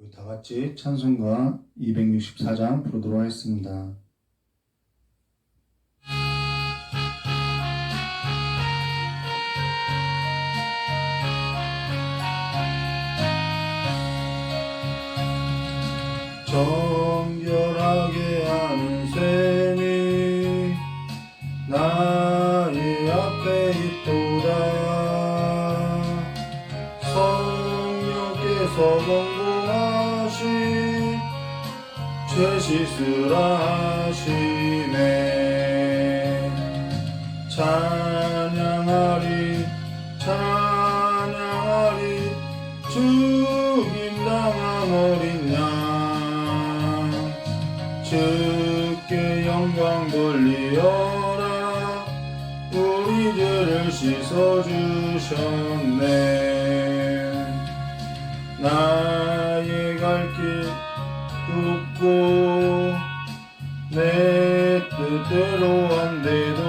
우리 다 같이 찬송가 264장 부르도록 하겠습니다. 정결하게 하는 셈이 나의 앞에 있도다. 성령께서 권고하시 죄 씻으라 하시네. 찬양하리 찬양하리 죽임당한 어린 양 주께 영광 돌리어라. 우리 죄를 씻어주셨네. 나의 갈 길 굽고 내 뜻대로 안돼도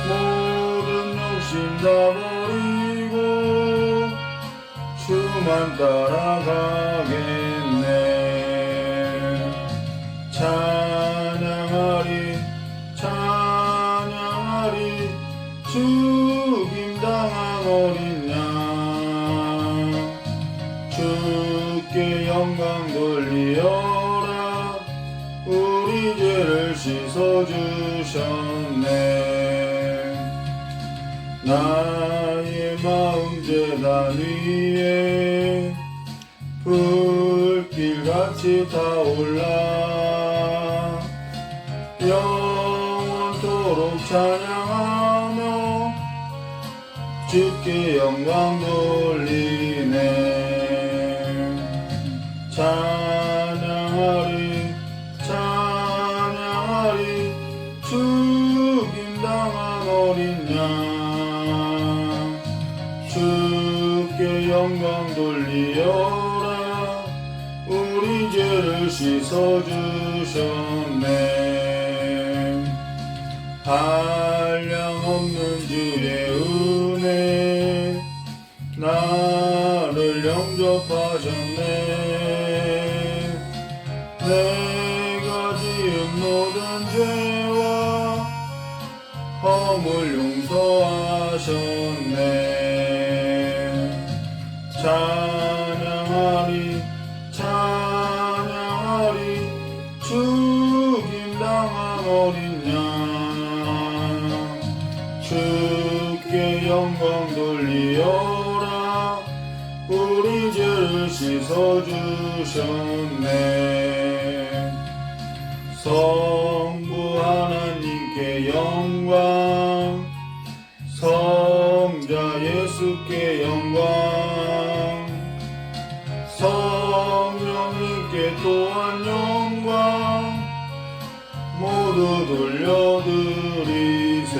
모든 욕심 다 버리고 주만 따라가겠네. 찬양하리 찬양하리 죽임당한 어린 양 주께 영광 돌리어라. 우리 죄를 씻어주셨네. 나의 마음 제단 위에 불길같이 타올라 영원토록 찬양하며 주께 영광 돌리네. 찬양하리 찬양하리 죽임당한 어린 양 주께 영광 돌리어라. 우리 죄를 씻어주셨네. 한량없는 주의 은혜 나를 영접하셨네. 내가 지은 모든 죄와 허물 용서하셨네. 찬양하리 찬양하리 죽임당한 어린 양 주께 영광 돌리어라. 우리 죄를 씻어주셨네. 성부 하나님께 영광 성자 예수께 영광 성령님께 또한 영광 모두 돌려드리세.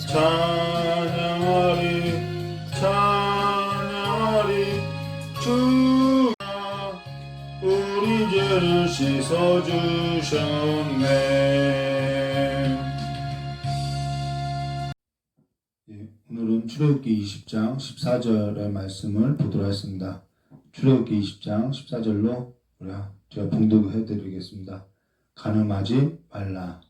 찬양하리 찬양하리 주가 우리 죄를 씻어주셨네. 오늘은 출애굽기 20장 14절의 말씀을 보도록 하겠습니다. 출애굽기 20장 14절로 제가 봉독해 드리겠습니다. 간음하지 말라.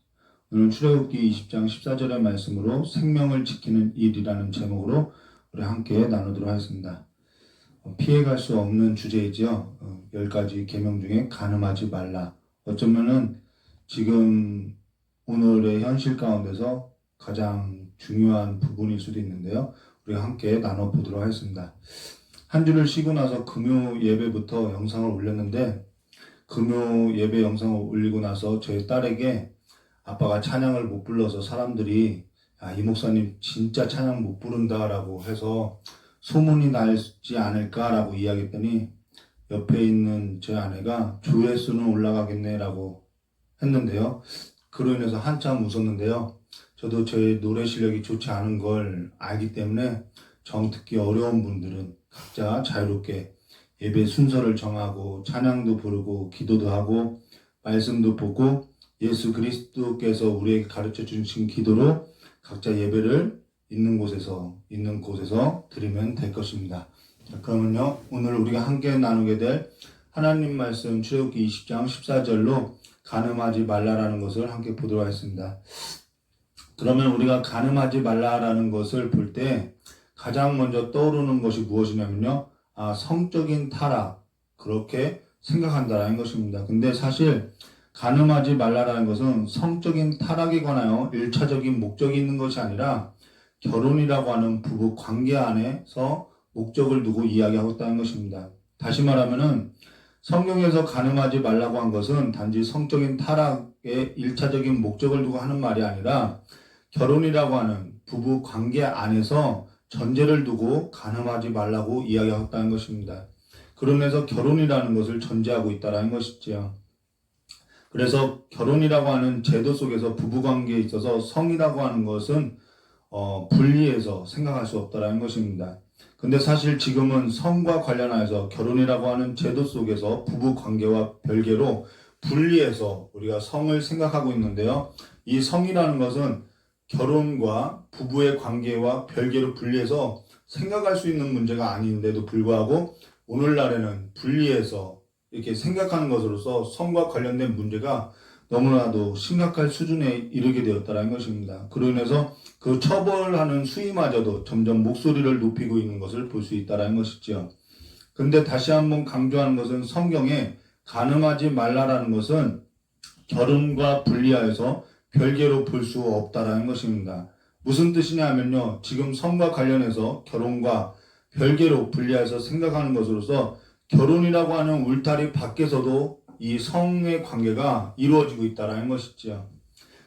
오늘 출애굽기 20장 14절의 말씀으로 생명을 지키는 일이라는 제목으로 우리 함께 나누도록 하겠습니다. 피해갈 수 없는 주제이죠. 10가지 계명 중에 간음하지 말라. 어쩌면은 지금 오늘의 현실 가운데서 가장 중요한 부분일 수도 있는데요. 우리 함께 나눠보도록 하겠습니다. 한 주를 쉬고 나서 금요 예배부터 영상을 올렸는데 금요 예배 영상을 올리고 나서 저희 딸에게 아빠가 찬양을 못 불러서 사람들이 이 목사님 진짜 찬양 못 부른다라고 해서 소문이 나지 않을까라고 이야기했더니 옆에 있는 제 아내가 조회수는 올라가겠네라고 했는데요. 그로 인해서 한참 웃었는데요. 저도 저의 노래 실력이 좋지 않은 걸 알기 때문에 정 듣기 어려운 분들은 각자 자유롭게 예배 순서를 정하고 찬양도 부르고 기도도 하고 말씀도 보고 예수 그리스도께서 우리에게 가르쳐 주신 기도로 각자 예배를 있는 곳에서 드리면 될 것입니다. 자, 그러면요, 오늘 우리가 함께 나누게 될 하나님 말씀 출애굽기 20장 14절로 간음하지 말라라는 것을 함께 보도록 하겠습니다. 그러면 우리가 간음하지 말라라는 것을 볼 때 가장 먼저 떠오르는 것이 무엇이냐면요, 성적인 타락, 그렇게 생각한다라는 것입니다. 근데 사실 간음하지 말라라는 것은 성적인 타락에 관하여 1차적인 목적이 있는 것이 아니라 결혼이라고 하는 부부 관계 안에서 목적을 두고 이야기하고 있다는 것입니다. 다시 말하면은 성경에서 간음하지 말라고 한 것은 단지 성적인 타락의 1차적인 목적을 두고 하는 말이 아니라 결혼이라고 하는 부부 관계 안에서 전제를 두고 간음하지 말라고 이야기하고 있다는 것입니다. 그러면서 결혼이라는 것을 전제하고 있다는 것이지요. 그래서 결혼이라고 하는 제도 속에서 부부관계에 있어서 성이라고 하는 것은 분리해서 생각할 수 없다는 것입니다. 근데 사실 지금은 성과 관련하여서 결혼이라고 하는 제도 속에서 부부관계와 별개로 분리해서 우리가 성을 생각하고 있는데요. 이 성이라는 것은 결혼과 부부의 관계와 별개로 분리해서 생각할 수 있는 문제가 아닌데도 불구하고 오늘날에는 분리해서 이렇게 생각하는 것으로서 성과 관련된 문제가 너무나도 심각할 수준에 이르게 되었다는 것입니다. 그로 인해서 그 처벌하는 수위마저도 점점 목소리를 높이고 있는 것을 볼 수 있다는 것이죠. 근데 다시 한번 강조하는 것은 성경에 간음하지 말라라는 것은 결혼과 분리하여서 별개로 볼 수 없다라는 것입니다. 무슨 뜻이냐 하면요, 지금 성과 관련해서 결혼과 별개로 분리해서 생각하는 것으로서 결혼이라고 하는 울타리 밖에서도 이 성의 관계가 이루어지고 있다는 것이죠.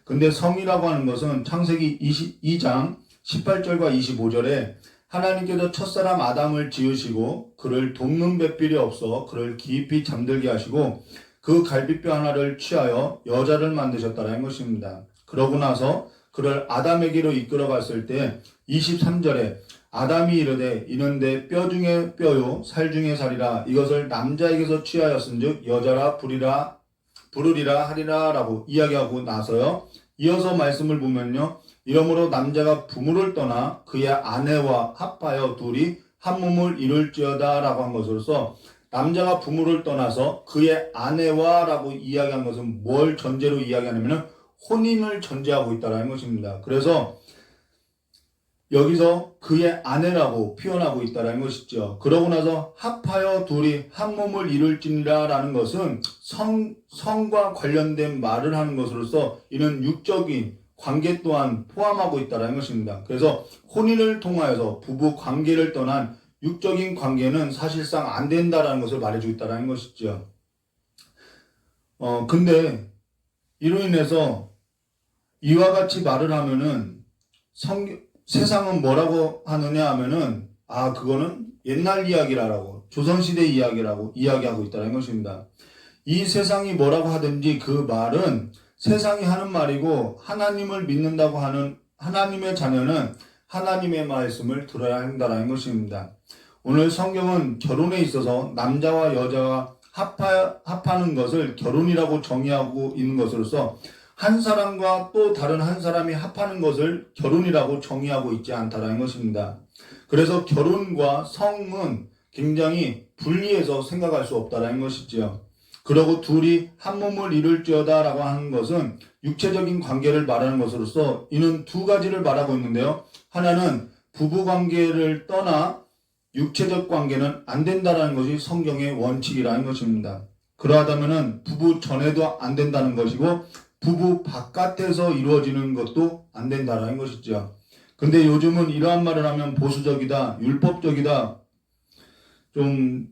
근데 성이라고 하는 것은 창세기 22장 18절과 25절에 하나님께서 첫사람 아담을 지으시고 그를 돕는 배필이 없어 그를 깊이 잠들게 하시고 그 갈비뼈 하나를 취하여 여자를 만드셨다는 것입니다. 그러고 나서 그를 아담에게로 이끌어 갔을 때 23절에 아담이 이르되 이는 내 뼈 중에 뼈요 살 중에 살이라 이것을 남자에게서 취하였은즉 여자라 부르리라 하리라 라고 이야기하고 나서요, 이어서 말씀을 보면요, 이러므로 남자가 부모를 떠나 그의 아내와 합하여 둘이 한 몸을 이룰지어다 라고 한 것으로서 남자가 부모를 떠나서 그의 아내와 라고 이야기한 것은 뭘 전제로 이야기하냐면 혼인을 전제하고 있다는 것입니다. 그래서 여기서 그의 아내라고 표현하고 있다는 것이죠. 그러고 나서 합하여 둘이 한 몸을 이룰지니라 라는 것은 성과 관련된 말을 하는 것으로서 이는 육적인 관계 또한 포함하고 있다는 것입니다. 그래서 혼인을 통하여서 부부 관계를 떠난 육적인 관계는 사실상 안 된다라는 것을 말해주고 있다는 것이죠. 근데 이로 인해서 이와 같이 말을 하면은 세상은 뭐라고 하느냐 하면은 그거는 옛날 이야기라고 조선시대 이야기라고 이야기하고 있다는 것입니다. 이 세상이 뭐라고 하든지 그 말은 세상이 하는 말이고 하나님을 믿는다고 하는 하나님의 자녀는 하나님의 말씀을 들어야 한다는 것입니다. 오늘 성경은 결혼에 있어서 남자와 여자가 합하는 것을 결혼이라고 정의하고 있는 것으로서 한 사람과 또 다른 한 사람이 합하는 것을 결혼이라고 정의하고 있지 않다는 것입니다. 그래서 결혼과 성은 굉장히 분리해서 생각할 수 없다는 것이죠. 그러고 둘이 한 몸을 이룰지어다 라고 하는 것은 육체적인 관계를 말하는 것으로서 이는 두 가지를 말하고 있는데요. 하나는 부부관계를 떠나 육체적 관계는 안 된다는 것이 성경의 원칙이라는 것입니다. 그러하다면 부부 전에도 안 된다는 것이고 부부 바깥에서 이루어지는 것도 안 된다는 것이죠. 근데 요즘은 이러한 말을 하면 보수적이다, 율법적이다, 좀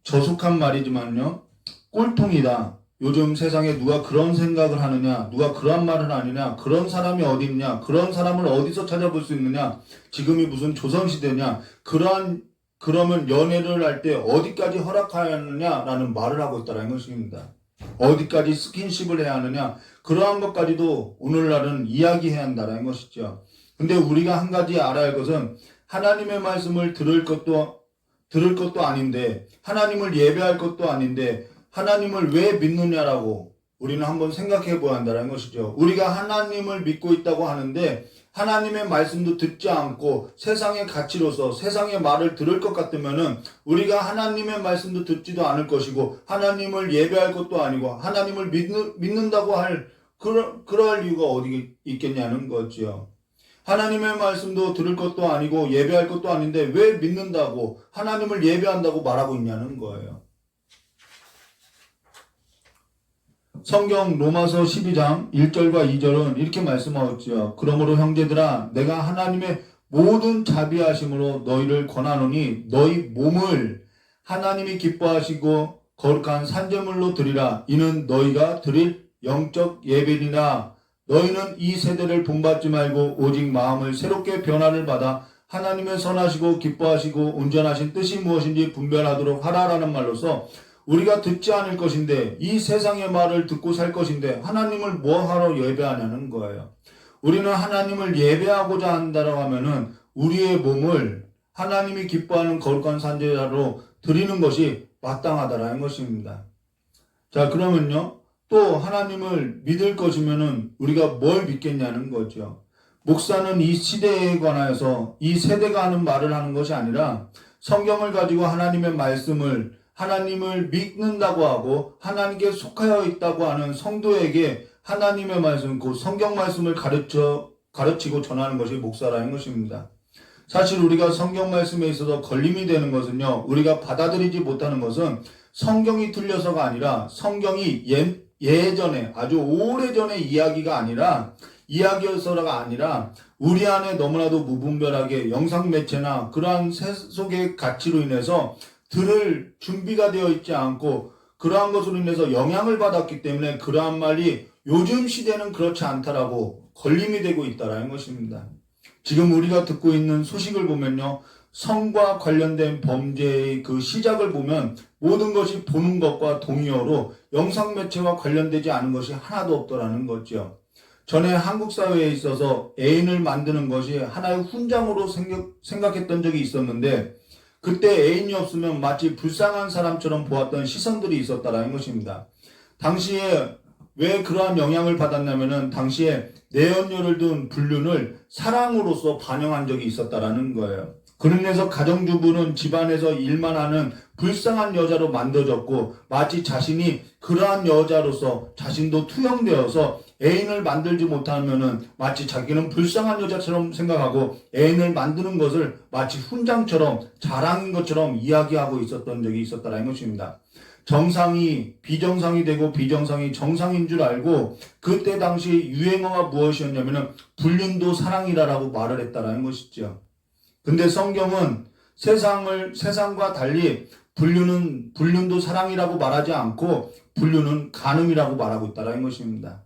저속한 말이지만요, 꼴통이다. 요즘 세상에 누가 그런 생각을 하느냐, 누가 그런 말을 하느냐, 그런 사람이 어디 있냐, 그런 사람을 어디서 찾아볼 수 있느냐, 지금이 무슨 조선시대냐, 그러면 연애를 할 때 어디까지 허락하느냐라는 말을 하고 있다는 것입니다. 어디까지 스킨십을 해야 하느냐, 그러한 것까지도 오늘날은 이야기해야 한다는 것이죠. 근데 우리가 한 가지 알아야 할 것은 하나님의 말씀을 들을 것도 아닌데, 하나님을 예배할 것도 아닌데 하나님을 왜 믿느냐라고 우리는 한번 생각해 보아야 한다는 것이죠. 우리가 하나님을 믿고 있다고 하는데 하나님의 말씀도 듣지 않고 세상의 가치로서 세상의 말을 들을 것 같으면은 우리가 하나님의 말씀도 듣지도 않을 것이고 하나님을 예배할 것도 아니고 하나님을 믿는다고 할 그럴 이유가 어디 있겠냐는 거죠. 하나님의 말씀도 들을 것도 아니고 예배할 것도 아닌데 왜 믿는다고 하나님을 예배한다고 말하고 있냐는 거예요. 성경 로마서 12장 1절과 2절은 이렇게 말씀하였지요. 그러므로 형제들아 내가 하나님의 모든 자비하심으로 너희를 권하노니 너희 몸을 하나님이 기뻐하시고 거룩한 산제물로 드리라. 이는 너희가 드릴 영적 예배니라. 너희는 이 세대를 본받지 말고 오직 마음을 새롭게 변화를 받아 하나님의 선하시고 기뻐하시고 온전하신 뜻이 무엇인지 분별하도록 하라라는 말로서 우리가 듣지 않을 것인데 이 세상의 말을 듣고 살 것인데 하나님을 뭐하러 예배하냐는 거예요. 우리는 하나님을 예배하고자 한다고 하면은 우리의 몸을 하나님이 기뻐하는 거룩한 산제로 드리는 것이 마땅하다라는 것입니다. 자, 그러면요. 또 하나님을 믿을 것이면은 우리가 뭘 믿겠냐는 거죠. 목사는 이 시대에 관하여서 이 세대가 하는 말을 하는 것이 아니라 성경을 가지고 하나님의 말씀을 하나님을 믿는다고 하고 하나님께 속하여 있다고 하는 성도에게 하나님의 말씀, 그 성경 말씀을 가르치고 전하는 것이 목사라는 것입니다. 사실 우리가 성경 말씀에 있어서 걸림이 되는 것은요, 우리가 받아들이지 못하는 것은 성경이 틀려서가 아니라 성경이 예전에 아주 오래전의 이야기가 아니라 이야기여서가 아니라 우리 안에 너무나도 무분별하게 영상 매체나 그러한 세속의 가치로 인해서 들을 준비가 되어 있지 않고 그러한 것으로 인해서 영향을 받았기 때문에 그러한 말이 요즘 시대는 그렇지 않다라고 걸림이 되고 있다라는 것입니다. 지금 우리가 듣고 있는 소식을 보면요. 성과 관련된 범죄의 그 시작을 보면 모든 것이 보는 것과 동의어로 영상 매체와 관련되지 않은 것이 하나도 없더라는 거죠. 전에 한국 사회에 있어서 애인을 만드는 것이 하나의 훈장으로 생각했던 적이 있었는데 그때 애인이 없으면 마치 불쌍한 사람처럼 보았던 시선들이 있었다라는 것입니다. 당시에 왜 그러한 영향을 받았냐면은 당시에 내연녀를 둔 불륜을 사랑으로서 반영한 적이 있었다라는 거예요. 그러면서 가정주부는 집안에서 일만 하는 불쌍한 여자로 만들어졌고 마치 자신이 그러한 여자로서 자신도 투영되어서 애인을 만들지 못하면은 마치 자기는 불쌍한 여자처럼 생각하고 애인을 만드는 것을 마치 훈장처럼 자랑인 것처럼 이야기하고 있었던 적이 있었다는 것입니다. 정상이 비정상이 되고 비정상이 정상인 줄 알고 그때 당시 유행어가 무엇이었냐면은 불륜도 사랑이라고 말을 했다라는 것이죠. 근데 성경은 세상과 달리 불륜도 사랑이라고 말하지 않고 불륜은 간음이라고 말하고 있다는 것입니다.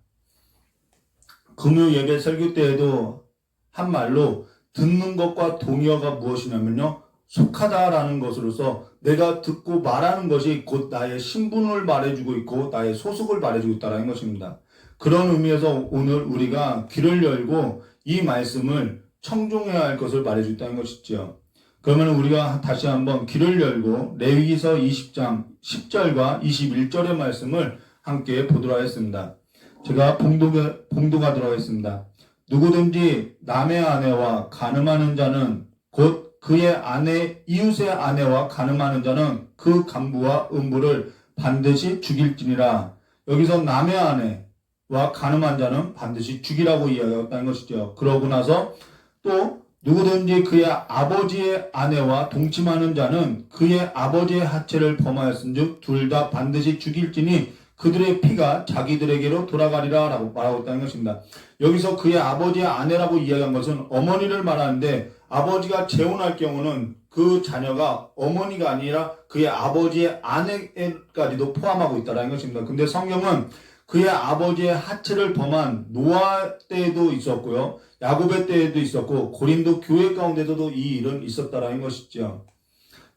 금요 예배 설교 때에도 한 말로 듣는 것과 동의어가 무엇이냐면요. 속하다라는 것으로서 내가 듣고 말하는 것이 곧 나의 신분을 말해주고 있고 나의 소속을 말해주고 있다는 것입니다. 그런 의미에서 오늘 우리가 귀를 열고 이 말씀을 청종해야 할 것을 말해주고 있다는 것이죠. 그러면 우리가 다시 한번 귀를 열고 레위기서 20장 10절과 21절의 말씀을 함께 보도록 하겠습니다. 제가 봉독하 들어가겠습니다. 누구든지 남의 아내와 간음하는 자는 곧 그의 아내 이웃의 아내와 간음하는 자는 그 간부와 음부를 반드시 죽일지니라. 여기서 남의 아내와 간음한 자는 반드시 죽이라고 이야기했다는 것이죠. 그러고 나서 또 누구든지 그의 아버지의 아내와 동침하는 자는 그의 아버지의 하체를 범하였은즉 둘 다 반드시 죽일지니 그들의 피가 자기들에게로 돌아가리라 라고 말하고 있다는 것입니다. 여기서 그의 아버지의 아내라고 이야기한 것은 어머니를 말하는데 아버지가 재혼할 경우는 그 자녀가 어머니가 아니라 그의 아버지의 아내까지도 포함하고 있다는 것입니다. 근데 성경은 그의 아버지의 하체를 범한 노아 때에도 있었고요. 야곱의 때에도 있었고 고린도 교회 가운데서도 이 일은 있었다는 것이죠.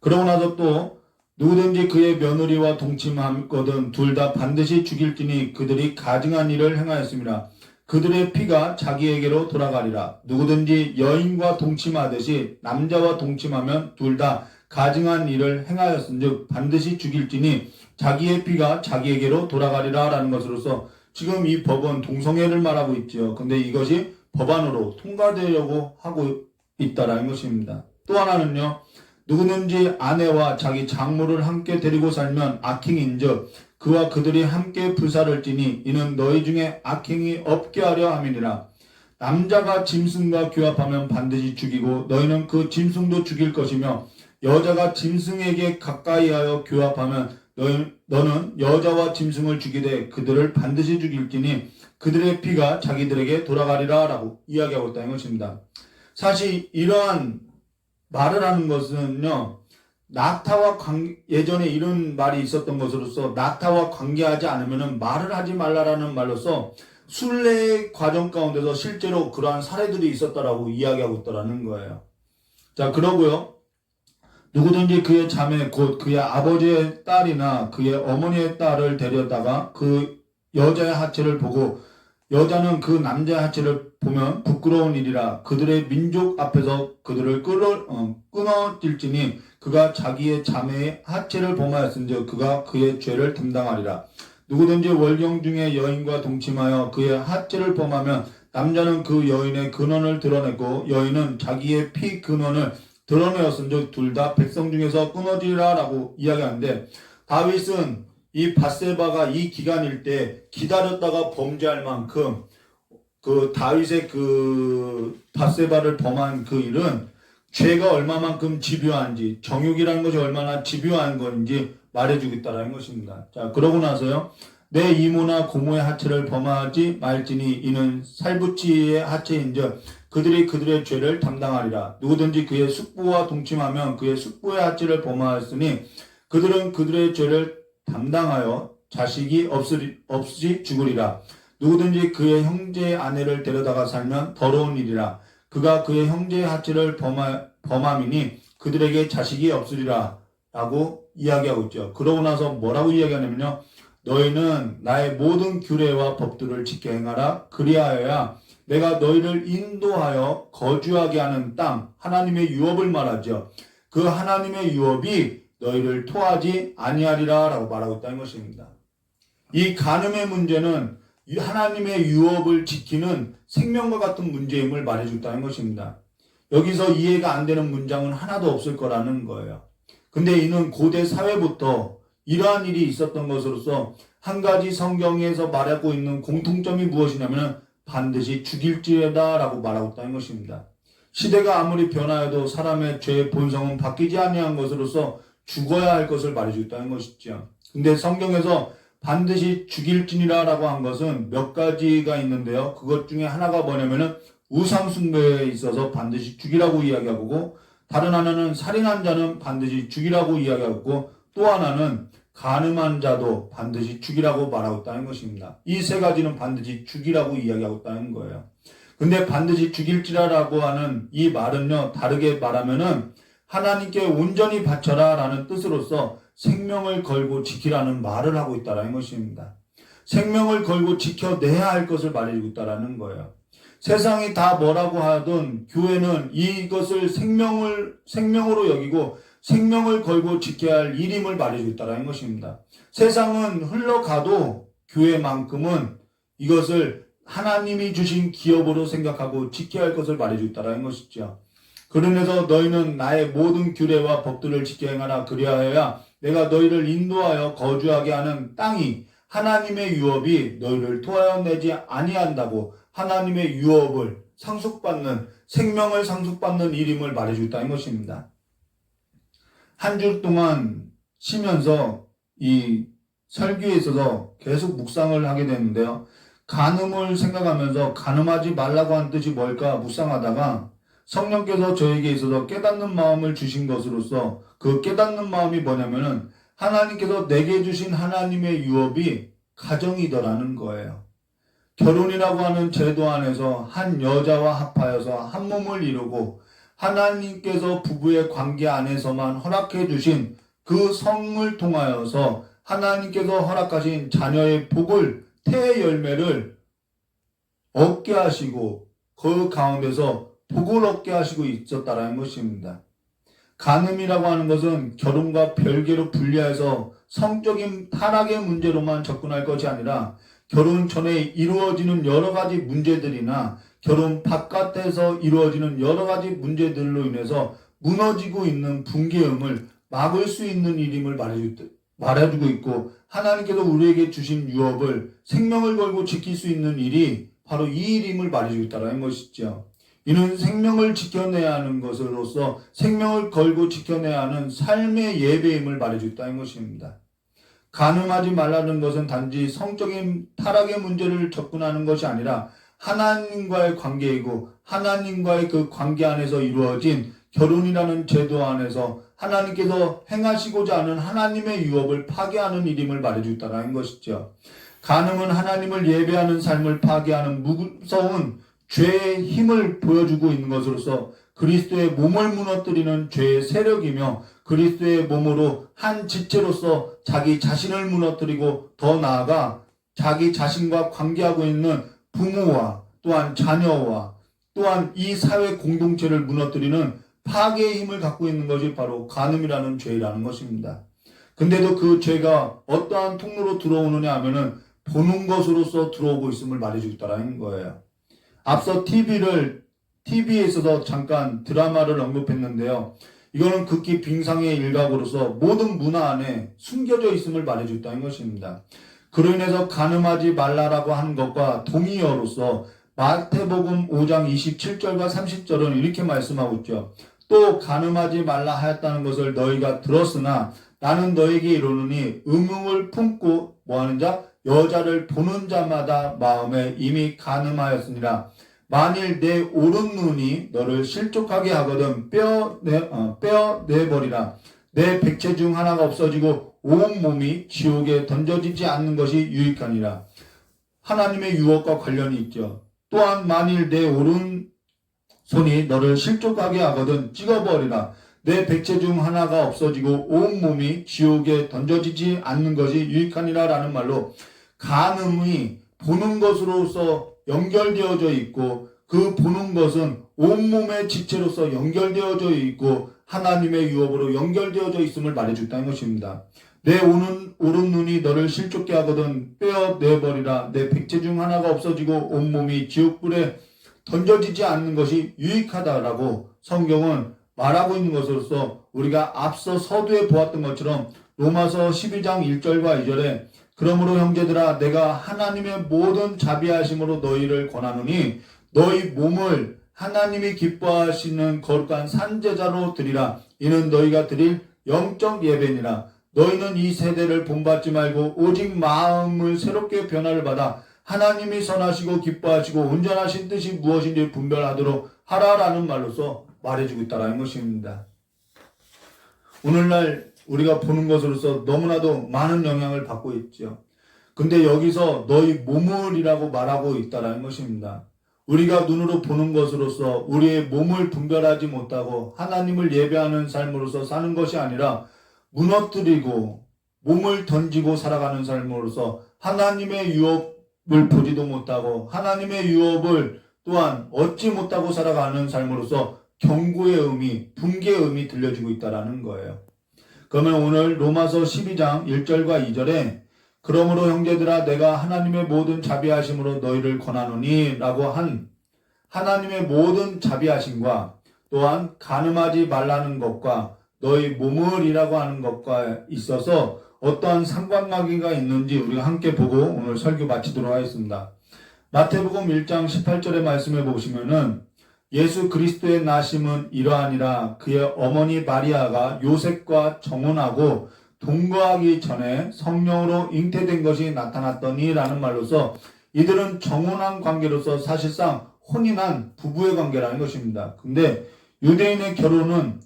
그러고 나서 또 누구든지 그의 며느리와 동침하거든 둘 다 반드시 죽일지니 그들이 가증한 일을 행하였습니다. 그들의 피가 자기에게로 돌아가리라. 누구든지 여인과 동침하듯이 남자와 동침하면 둘 다 가증한 일을 행하였은즉 반드시 죽일지니 자기의 피가 자기에게로 돌아가리라 라는 것으로서 지금 이 법은 동성애를 말하고 있죠. 근데 이것이 법안으로 통과되려고 하고 있다라는 것입니다. 또 하나는요. 누구든지 아내와 자기 장모를 함께 데리고 살면 악행인즉 그와 그들이 함께 불사를 지니 이는 너희 중에 악행이 없게 하려 함이니라. 남자가 짐승과 규합하면 반드시 죽이고 너희는 그 짐승도 죽일 것이며 여자가 짐승에게 가까이하여 규합하면 너는 여자와 짐승을 죽이되 그들을 반드시 죽일지니 그들의 피가 자기들에게 돌아가리라 라고 이야기하고 있다는 것입니다. 사실 이러한 말을 하는 것은요. 예전에 이런 말이 있었던 것으로서 낙타와 관계하지 않으면 말을 하지 말라라는 말로서 순례의 과정 가운데서 실제로 그러한 사례들이 있었다라고 이야기하고 있다라는 거예요. 자, 그러고요. 누구든지 그의 자매 곧 그의 아버지의 딸이나 그의 어머니의 딸을 데려다가 그 여자의 하체를 보고 여자는 그 남자의 하체를 보면 부끄러운 일이라 그들의 민족 앞에서 그들을 끊어질지니 그가 자기의 자매의 하체를 범하였은즉 그가 그의 죄를 담당하리라. 누구든지 월경 중에 여인과 동침하여 그의 하체를 범하면 남자는 그 여인의 근원을 드러내고 여인은 자기의 피 근원을 드러내었은즉 둘 다 백성 중에서 끊어지리라 라고 이야기하는데 다윗은 이 밧세바가 이 기간일 때 기다렸다가 범죄할 만큼 그 다윗의 그 밧세바를 범한 그 일은 죄가 얼마만큼 집요한지 정욕이라는 것이 얼마나 집요한 건지 말해주겠다라는 것입니다. 자, 그러고 나서요. 내 이모나 고모의 하체를 범하지 말지니 이는 살부치의 하체인즉 그들이 그들의 죄를 담당하리라. 누구든지 그의 숙부와 동침하면 그의 숙부의 하체를 범하였으니 그들은 그들의 죄를 담당하여 자식이 없이 죽으리라. 누구든지 그의 형제의 아내를 데려다가 살면 더러운 일이라. 그가 그의 형제의 하체를 범함이니 그들에게 자식이 없으리라 라고 이야기하고 있죠. 그러고 나서 뭐라고 이야기하냐면요. 너희는 나의 모든 규례와 법들을 지켜 행하라. 그리하여야 내가 너희를 인도하여 거주하게 하는 땅 하나님의 유업을 말하죠. 그 하나님의 유업이 너희를 토하지 아니하리라 라고 말하고 있다는 것입니다. 이 간음의 문제는 하나님의 유업을 지키는 생명과 같은 문제임을 말해줬다는 것입니다. 여기서 이해가 안 되는 문장은 하나도 없을 거라는 거예요. 근데 이는 고대 사회부터 이러한 일이 있었던 것으로서 한 가지 성경에서 말하고 있는 공통점이 무엇이냐면 반드시 죽일지어다 라고 말하고 있다는 것입니다. 시대가 아무리 변하여도 사람의 죄의 본성은 바뀌지 아니한 것으로서 죽어야 할 것을 말해주고 있다는 것이죠. 근데 성경에서 반드시 죽일지니라 라고 한 것은 몇 가지가 있는데요. 그것 중에 하나가 뭐냐면은 우상숭배에 있어서 반드시 죽이라고 이야기하고 다른 하나는 살인한 자는 반드시 죽이라고 이야기하고 또 하나는 간음한 자도 반드시 죽이라고 말하고 있다는 것입니다. 이 세 가지는 반드시 죽이라고 이야기하고 있다는 거예요. 근데 반드시 죽일지라라고 하는 이 말은요. 다르게 말하면은 하나님께 온전히 바쳐라 라는 뜻으로서 생명을 걸고 지키라는 말을 하고 있다는 것입니다. 생명을 걸고 지켜내야 할 것을 말해주고 있다는 거예요. 세상이 다 뭐라고 하든 교회는 이것을 생명으로 여기고 생명을 걸고 지켜야 할 일임을 말해주고 있다는 것입니다. 세상은 흘러가도 교회만큼은 이것을 하나님이 주신 기업으로 생각하고 지켜야 할 것을 말해주고 있다는 것이죠. 그러면서 너희는 나의 모든 규례와 법들을 지켜 행하라. 그리하여야 내가 너희를 인도하여 거주하게 하는 땅이 하나님의 유업이 너희를 토하여내지 아니한다고 하나님의 유업을 상속받는 생명을 상속받는 일임을 말해주고 있다는 것입니다. 한 주 동안 쉬면서 이 설교에 있어서 계속 묵상을 하게 되는데요. 간음을 생각하면서 간음하지 말라고 한 뜻이 뭘까 묵상하다가 성령께서 저에게 있어서 깨닫는 마음을 주신 것으로서 그 깨닫는 마음이 뭐냐면은 하나님께서 내게 주신 하나님의 유업이 가정이더라는 거예요. 결혼이라고 하는 제도 안에서 한 여자와 합하여서 한 몸을 이루고 하나님께서 부부의 관계 안에서만 허락해 주신 그 성을 통하여서 하나님께서 허락하신 자녀의 복을 태의 열매를 얻게 하시고 그 가운데서 복을 얻게 하시고 있었다라는 것입니다. 간음이라고 하는 것은 결혼과 별개로 분리해서 성적인 타락의 문제로만 접근할 것이 아니라 결혼 전에 이루어지는 여러 가지 문제들이나 결혼 바깥에서 이루어지는 여러 가지 문제들로 인해서 무너지고 있는 붕괴음을 막을 수 있는 일임을 말해주고 있고, 하나님께서 우리에게 주신 유업을 생명을 걸고 지킬 수 있는 일이 바로 이 일임을 말해주고 있다는 것이죠. 이는 생명을 지켜내야 하는 것으로서 생명을 걸고 지켜내야 하는 삶의 예배임을 말해주고 있다는 것입니다. 간음하지 말라는 것은 단지 성적인 타락의 문제를 접근하는 것이 아니라 하나님과의 관계이고, 하나님과의 그 관계 안에서 이루어진 결혼이라는 제도 안에서 하나님께서 행하시고자 하는 하나님의 유업을 파괴하는 일임을 말해주고 있다는 것이죠. 간음은 하나님을 예배하는 삶을 파괴하는 무서운 죄의 힘을 보여주고 있는 것으로서 그리스도의 몸을 무너뜨리는 죄의 세력이며, 그리스도의 몸으로 한 지체로서 자기 자신을 무너뜨리고 더 나아가 자기 자신과 관계하고 있는 부모와 또한 자녀와 또한 이 사회 공동체를 무너뜨리는 파괴의 힘을 갖고 있는 것이 바로 간음이라는 죄라는 것입니다. 근데도 그 죄가 어떠한 통로로 들어오느냐 하면은 보는 것으로서 들어오고 있음을 말해주고 있다는 거예요. 앞서 TV에서도 잠깐 드라마를 언급했는데요. 이거는 극히 빙상의 일각으로서 모든 문화 안에 숨겨져 있음을 말해주고 있다는 것입니다. 그로 인해서 간음하지 말라라고 하는 것과 동의어로서 마태복음 5장 27절과 30절은 이렇게 말씀하고 있죠. 또 간음하지 말라 하였다는 것을 너희가 들었으나 나는 너에게 이르노니 음흉을 품고 뭐하는 자? 여자를 보는 자마다 마음에 이미 간음하였으니라. 만일 내 오른눈이 너를 실족하게 하거든 빼어내버리라. 내 백체 중 하나가 없어지고 온 몸이 지옥에 던져지지 않는 것이 유익하니라. 하나님의 유업과 관련이 있죠. 또한 만일 내 오른손이 너를 실족하게 하거든 찍어버리라. 내 백체 중 하나가 없어지고 온 몸이 지옥에 던져지지 않는 것이 유익하니라 라는 말로, 간음이 보는 것으로서 연결되어져 있고, 그 보는 것은 온몸의 지체로서 연결되어져 있고 하나님의 유업으로 연결되어져 있음을 말해줬다는 것입니다. 내 오른눈이 너를 실족게 하거든 빼어내버리라. 내 백체 중 하나가 없어지고 온몸이 지옥불에 던져지지 않는 것이 유익하다라고 성경은 말하고 있는 것으로서, 우리가 앞서 서두에 보았던 것처럼 로마서 12장 1절과 2절에 그러므로 형제들아 내가 하나님의 모든 자비하심으로 너희를 권하노니 너희 몸을 하나님이 기뻐하시는 거룩한 산제자로 드리라. 이는 너희가 드릴 영적 예배니라. 너희는 이 세대를 본받지 말고 오직 마음을 새롭게 변화를 받아 하나님이 선하시고 기뻐하시고 온전하신 뜻이 무엇인지 분별하도록 하라라는 말로서 말해주고 있다는 것입니다. 오늘날 우리가 보는 것으로서 너무나도 많은 영향을 받고 있죠. 근데 여기서 너희 몸을이라고 말하고 있다는 것입니다. 우리가 눈으로 보는 것으로서 우리의 몸을 분별하지 못하고 하나님을 예배하는 삶으로서 사는 것이 아니라 무너뜨리고 몸을 던지고 살아가는 삶으로서 하나님의 유업을 보지도 못하고 하나님의 유업을 또한 얻지 못하고 살아가는 삶으로서 경고의 의미, 붕괴의 의미 들려지고 있다는 거예요. 그러면 오늘 로마서 12장 1절과 2절에 그러므로 형제들아 내가 하나님의 모든 자비하심으로 너희를 권하노니 라고 한 하나님의 모든 자비하심과 또한 간음하지 말라는 것과 너희 몸을이라고 하는 것과 있어서 어떠한 상관관계가 있는지 우리가 함께 보고 오늘 설교 마치도록 하겠습니다. 마태복음 1장 18절의 말씀을 보시면은 예수 그리스도의 나심은 이러하니라. 그의 어머니 마리아가 요셉과 정혼하고 동거하기 전에 성령으로 잉태된 것이 나타났더니 라는 말로서 이들은 정혼한 관계로서 사실상 혼인한 부부의 관계라는 것입니다. 근데 유대인의 결혼은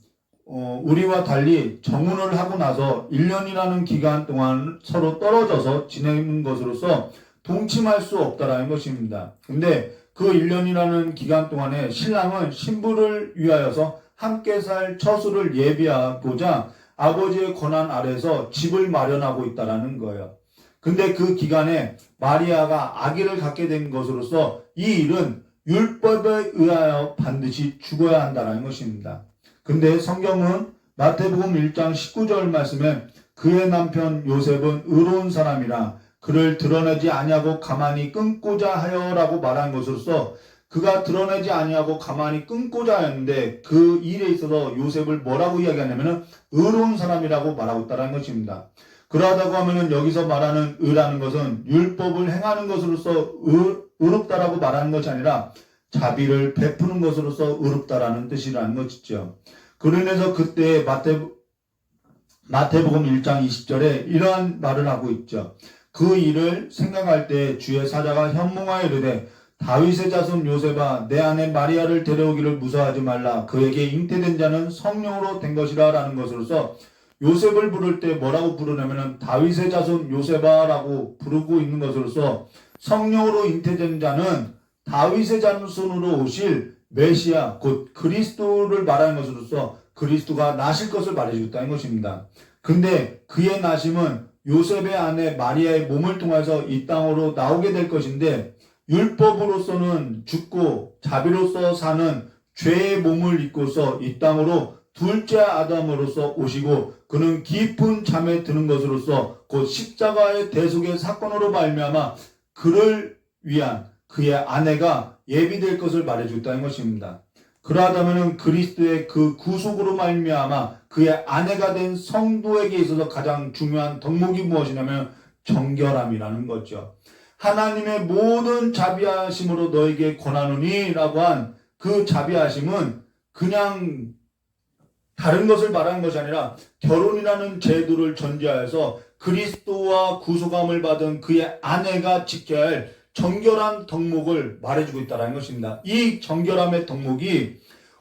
우리와 달리 정혼을 하고 나서 1년이라는 기간 동안 서로 떨어져서 지내는 것으로서 동침할 수 없다라는 것입니다. 근데 그 1년이라는 기간 동안에 신랑은 신부를 위하여서 함께 살 처수를 예비하고자 아버지의 권한 아래서 집을 마련하고 있다라는 거예요. 근데 그 기간에 마리아가 아기를 갖게 된 것으로서 이 일은 율법에 의하여 반드시 죽어야 한다는 것입니다. 근데 성경은 마태복음 1장 19절 말씀에 그의 남편 요셉은 의로운 사람이라 그를 드러내지 아니하고 가만히 끊고자 하여라고 말한 것으로서 그가 드러내지 아니하고 가만히 끊고자 하였는데 그 일에 있어서 요셉을 뭐라고 이야기하냐면은 의로운 사람이라고 말하고 있다는 것입니다. 그러하다고 하면은 여기서 말하는 의라는 것은 율법을 행하는 것으로서 의롭다라고 말하는 것이 아니라 자비를 베푸는 것으로서 의롭다라는 뜻이라는 것이죠. 그러면서 그때 마태복음 1장 20절에 이러한 말을 하고 있죠. 그 일을 생각할 때 주의 사자가 현몽하여 이르되 다윗의 자손 요셉아 내 아내 마리아를 데려오기를 무서워하지 말라. 그에게 잉태된 자는 성령으로 된 것이라 라는 것으로서 요셉을 부를 때 뭐라고 부르냐면 다윗의 자손 요셉아라고 부르고 있는 것으로서 성령으로 잉태된 자는 다윗의 자손으로 오실 메시아 곧 그리스도를 말하는 것으로서 그리스도가 나실 것을 말해주겠다는 것입니다. 근데 그의 나심은 요셉의 아내 마리아의 몸을 통해서 이 땅으로 나오게 될 것인데 율법으로서는 죽고 자비로서 사는 죄의 몸을 입고서 이 땅으로 둘째 아담으로서 오시고 그는 깊은 잠에 드는 것으로서 곧 십자가의 대속의 사건으로 말미암아 그를 위한 그의 아내가 예비될 것을 말해주겠다는 것입니다. 그러하다면 그리스도의 그 구속으로 말미암아 그의 아내가 된 성도에게 있어서 가장 중요한 덕목이 무엇이냐면 정결함이라는 거죠. 하나님의 모든 자비하심으로 너에게 권하노니 라고 한 그 자비하심은 그냥 다른 것을 말하는 것이 아니라 결혼이라는 제도를 전제하여서 그리스도와 구속함을 받은 그의 아내가 지켜야 할 정결한 덕목을 말해주고 있다는 것입니다. 이 정결함의 덕목이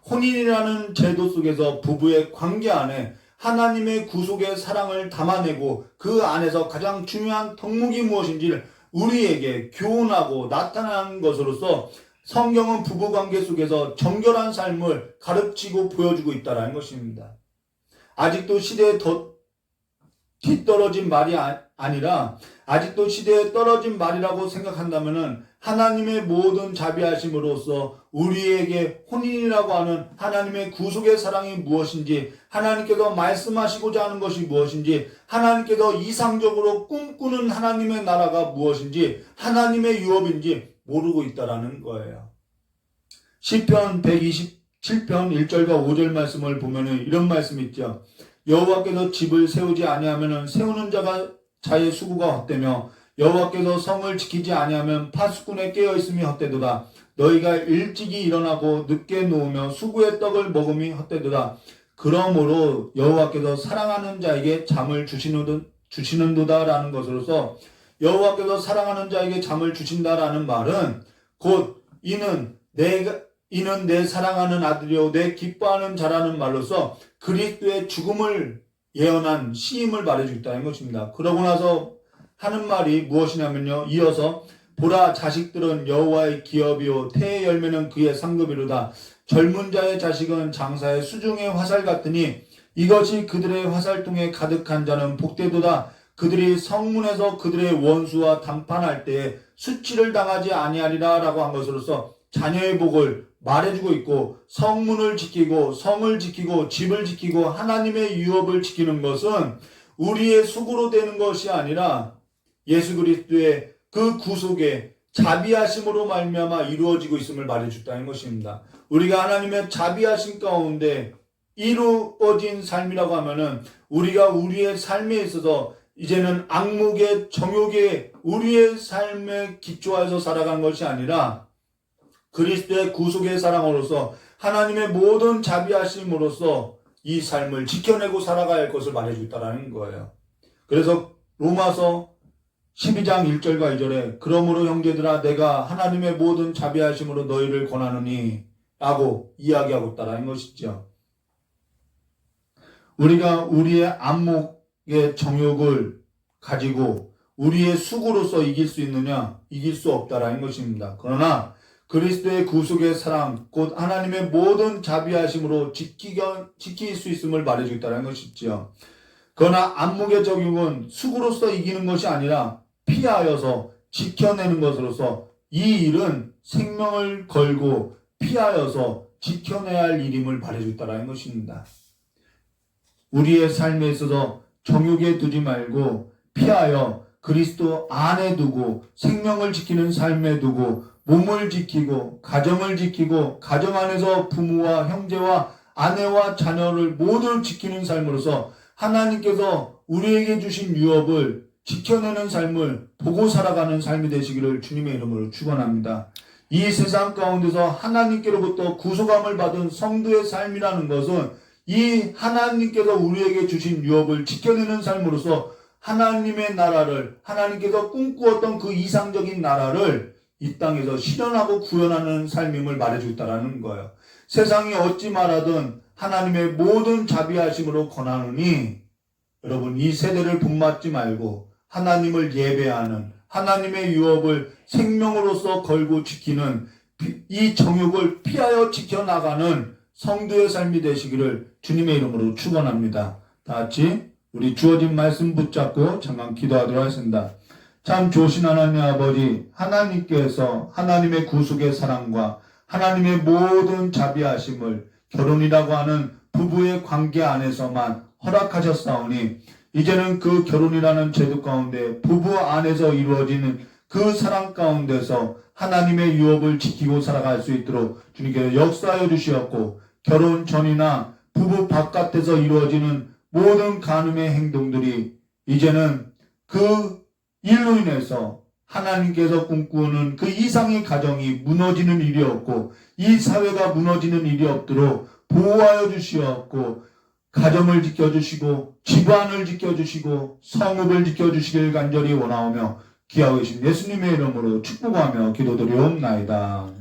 혼인이라는 제도 속에서 부부의 관계 안에 하나님의 구속의 사랑을 담아내고 그 안에서 가장 중요한 덕목이 무엇인지를 우리에게 교훈하고 나타나는 것으로서 성경은 부부관계 속에서 정결한 삶을 가르치고 보여주고 있다는 것입니다. 아직도 시대에 뒤떨어진 말이 아니라 아직도 시대에 떨어진 말이라고 생각한다면 하나님의 모든 자비하심으로써 우리에게 혼인이라고 하는 하나님의 구속의 사랑이 무엇인지 하나님께서 말씀하시고자 하는 것이 무엇인지 하나님께서 이상적으로 꿈꾸는 하나님의 나라가 무엇인지 하나님의 유업인지 모르고 있다라는 거예요. 시편 127편 1절과 5절 말씀을 보면 이런 말씀이 있죠. 여호와께서 집을 세우지 아니하면 세우는 자의 수고가 헛되며 여호와께서 성을 지키지 아니하면 파수꾼에 깨어있음이 헛되도다. 너희가 일찍이 일어나고 늦게 누우며 수구의 떡을 먹음이 헛되도다. 그러므로 여호와께서 사랑하는 자에게 잠을 주시는도다라는 것으로서 여호와께서 사랑하는 자에게 잠을 주신다라는 말은 곧 이는 내 사랑하는 아들이요 내 기뻐하는 자라는 말로서 그리스도의 죽음을 예언한 시임을 말해주겠다는 것입니다. 그러고 나서 하는 말이 무엇이냐면요. 이어서 보라 자식들은 여호와의 기업이요 태의 열매는 그의 상급이로다. 젊은 자의 자식은 장사의 수중의 화살 같으니 이것이 그들의 화살통에 가득한 자는 복되도다. 그들이 성문에서 그들의 원수와 담판할 때에 수치를 당하지 아니하리라 라고 한 것으로서 자녀의 복을 말해주고 있고 성문을 지키고 성을 지키고 집을 지키고 하나님의 유업을 지키는 것은 우리의 수고로 되는 것이 아니라 예수 그리스도의 그 구속의 자비하심으로 말미암아 이루어지고 있음을 말해줬다는 것입니다. 우리가 하나님의 자비하심 가운데 이루어진 삶이라고 하면은 우리가 우리의 삶에 있어서 이제는 악목의 정욕에 우리의 삶에 기초해서 살아간 것이 아니라 그리스도의 구속의 사랑으로서 하나님의 모든 자비하심으로써 이 삶을 지켜내고 살아가야 할 것을 말해주고 있다는 거예요. 그래서 로마서 12장 1절과 2절에 그러므로 형제들아 내가 하나님의 모든 자비하심으로 너희를 권하노니 라고 이야기하고 있다는 것이죠. 우리가 우리의 안목의 정욕을 가지고 우리의 수고로서 이길 수 있느냐? 이길 수 없다라는 것입니다. 그러나 그리스도의 구속의 사랑 곧 하나님의 모든 자비하심으로 지킬 수 있음을 말해주고 있다는 것이죠. 그러나 안목의 적용은 수고로서 이기는 것이 아니라 피하여서 지켜내는 것으로서 이 일은 생명을 걸고 피하여서 지켜내야 할 일임을 말해주고 있다는 것입니다. 우리의 삶에 있어서 정욕에 두지 말고 피하여 그리스도 안에 두고 생명을 지키는 삶에 두고 몸을 지키고 가정을 지키고 가정 안에서 부모와 형제와 아내와 자녀를 모두 지키는 삶으로서 하나님께서 우리에게 주신 유업을 지켜내는 삶을 보고 살아가는 삶이 되시기를 주님의 이름으로 축원합니다. 이 세상 가운데서 하나님께로부터 구속함을 받은 성도의 삶이라는 것은 이 하나님께서 우리에게 주신 유업을 지켜내는 삶으로서 하나님의 나라를, 하나님께서 꿈꾸었던 그 이상적인 나라를 이 땅에서 실현하고 구현하는 삶임을 말해주고 있다는 거예요. 세상이 어찌 말하든 하나님의 모든 자비하심으로 권하노니, 여러분 이 세대를 본받지 말고 하나님을 예배하는, 하나님의 유업을 생명으로서 걸고 지키는, 이 정욕을 피하여 지켜나가는 성도의 삶이 되시기를 주님의 이름으로 축원합니다. 다 같이 우리 주어진 말씀 붙잡고 잠깐 기도하도록 하겠습니다. 참 좋으신 하나님 아버지, 하나님께서 하나님의 구속의 사랑과 하나님의 모든 자비하심을 결혼이라고 하는 부부의 관계 안에서만 허락하셨사오니, 이제는 그 결혼이라는 제도 가운데 부부 안에서 이루어지는 그 사랑 가운데서 하나님의 유업을 지키고 살아갈 수 있도록 주님께서 역사하여 주시었고, 결혼 전이나 부부 바깥에서 이루어지는 모든 간음의 행동들이 이제는 그 일로 인해서 하나님께서 꿈꾸는 그 이상의 가정이 무너지는 일이 없고 이 사회가 무너지는 일이 없도록 보호하여 주시었고, 가정을 지켜주시고 집안을 지켜주시고 성읍을 지켜주시길 간절히 원하오며 귀하고 계신 예수님의 이름으로 축복하며 기도드리옵나이다.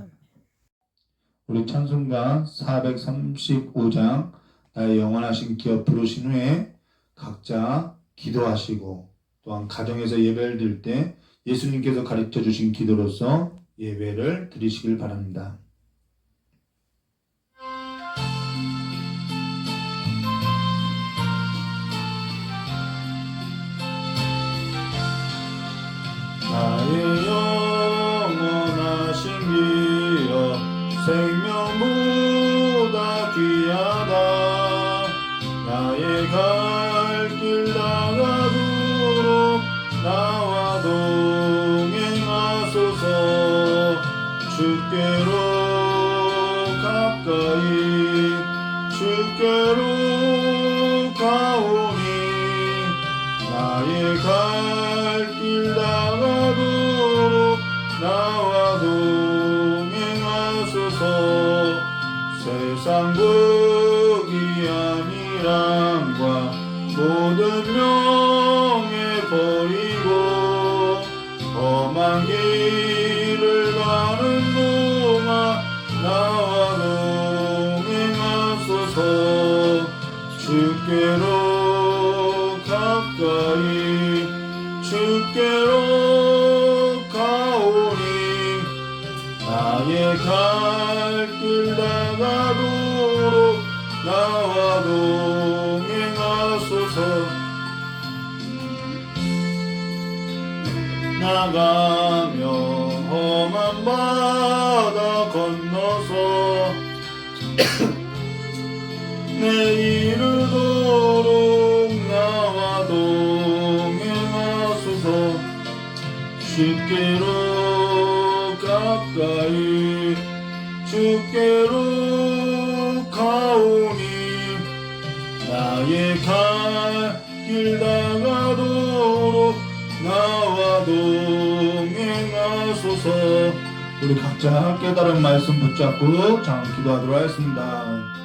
우리 찬송가 435장 나의 영원하신 기업 부르신 후에 각자 기도하시고, 또한 가정에서 예배를 드릴 때 예수님께서 가르쳐 주신 기도로서 예배를 드리시길 바랍니다. 나의 영원하신 기업 생명보다 귀하다. 나의 갈 길 나가도록 나와 동행하소서. 주께로 가까이 주께로 가오니 나의 갈 길 나가도록 나와 동행하소서. 세상 부귀한 이람과 모든 명예 버리고 험한 길을 가는 동안 나와 동행하소서. 주께로 가까이 주께로 가오니 나의 갈 길 나가도록 나와 동행하소서. 나가며 험한 바다 건너서 내 이르도록 나와 동행하소서. 주께로 가까이 주께로 가오니 나의 갈 길 나가도록 나와 동행하소서. 우리 각자 깨달은 말씀 붙잡고 잠깐 기도하도록 하겠습니다.